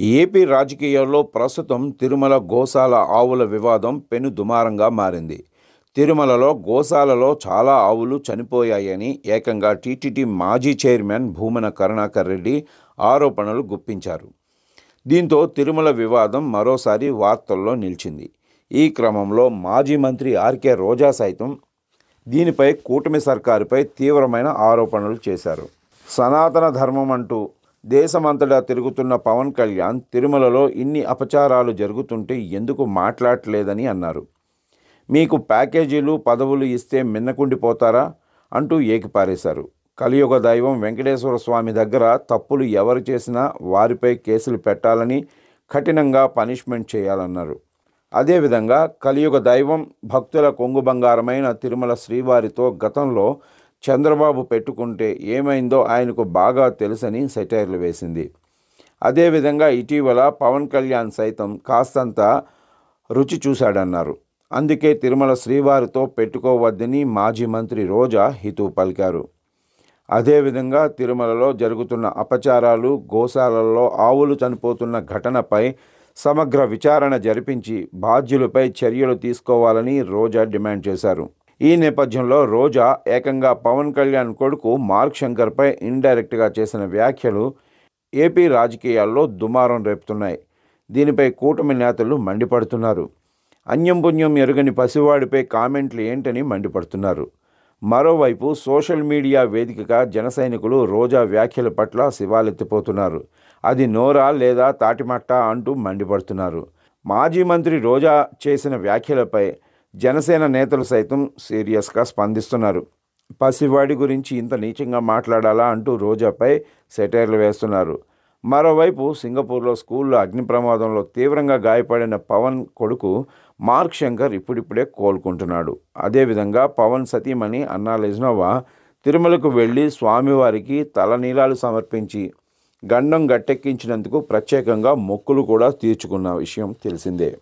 AP రాజకీయాల్లో ప్రస్తుతం తిరుమల గోశాల ఆవుల వివాదం పెనుదుమారంగా మారింది. తిరుమలలో గోశాలలో చాలా ఆవులు చనిపోయాయని ఏకంగా టీటీడీ మాజీ చైర్మన్ భూమన కరుణాకర్ రెడ్డి ఆరోపణలు గుప్పించారు. దీంతో తిరుమల వివాదం మరోసారి వార్తల్లో నిలిచింది. ఈ క్రమంలో మాజీ మంత్రి ఆర్కే రోజా సైతం దీనిపై కూటమి సర్కారుపై తీవ్రమైన ఆరోపణలు చేశారు. సనాతన ధర్మం అంటూ దేశమంతటా తిరుగుతున్న పవన్ కళ్యాణ్ తిరుమలలో ఇన్ని అపచారాలు జరుగుతుంటే ఎందుకు మాట్లాడలేదని అన్నారు. మీకు ప్యాకేజీలు పదవులు ఇస్తే మిన్నకుండిపోతారా అంటూ ఏకిపారేశారు. కలియుగ దైవం వెంకటేశ్వర స్వామి దగ్గర తప్పులు ఎవరు చేసినా వారిపై కేసులు పెట్టాలని, కఠినంగా పనిష్మెంట్ చేయాలన్నారు. అదేవిధంగా కలియుగ దైవం భక్తుల కొంగు బంగారమైన తిరుమల శ్రీవారితో గతంలో చంద్రబాబు పెట్టుకుంటే ఏమైందో ఆయనకు బాగా తెలుసని సెటైర్లు వేసింది. అదేవిధంగా ఇటీవల పవన్ కళ్యాణ్ సైతం కాస్తంత రుచి చూశాడన్నారు. అందుకే తిరుమల శ్రీవారితో పెట్టుకోవద్దని మాజీ మంత్రి రోజా హితవు పలికారు. అదేవిధంగా తిరుమలలో జరుగుతున్న అపచారాలు, గోశాలల్లో ఆవులు చనిపోతున్న ఘటనపై సమగ్ర విచారణ జరిపించి బాధ్యులపై చర్యలు తీసుకోవాలని రోజా డిమాండ్ చేశారు. ఈ నేపథ్యంలో రోజా ఏకంగా పవన్ కళ్యాణ్ కొడుకు మార్క్ శంకర్పై ఇండైరెక్ట్గా చేసిన వ్యాఖ్యలు ఏపీ రాజకీయాల్లో దుమారం రేపుతున్నాయి. దీనిపై కూటమి నేతలు మండిపడుతున్నారు. అన్యం పుణ్యం ఎరుగని పసివాడిపై కామెంట్లు ఏంటని మండిపడుతున్నారు. మరోవైపు సోషల్ మీడియా వేదికగా జనసైనికులు రోజా వ్యాఖ్యల పట్ల శివాలెత్తిపోతున్నారు. అది నోరా లేదా తాటిమట్ట అంటూ మండిపడుతున్నారు. మాజీ మంత్రి రోజా చేసిన వ్యాఖ్యలపై జనసేన నేతలు సైతం సీరియస్గా స్పందిస్తున్నారు. పసివాడి గురించి ఇంత నీచంగా మాట్లాడాలా అంటూ రోజాపై సెటైర్లు వేస్తున్నారు. మరోవైపు సింగపూర్లో స్కూల్లో అగ్ని ప్రమాదంలో తీవ్రంగా గాయపడిన పవన్ కొడుకు మార్క్ శంకర్ ఇప్పుడిప్పుడే కోలుకుంటున్నాడు. అదేవిధంగా పవన్ సతీమణి అన్నా లెజ్నోవా తిరుమలకు వెళ్ళి స్వామివారికి తలనీలాలు సమర్పించి గండం గట్టెక్కించినందుకు ప్రత్యేకంగా మొక్కులు కూడా తీర్చుకున్న విషయం తెలిసిందే.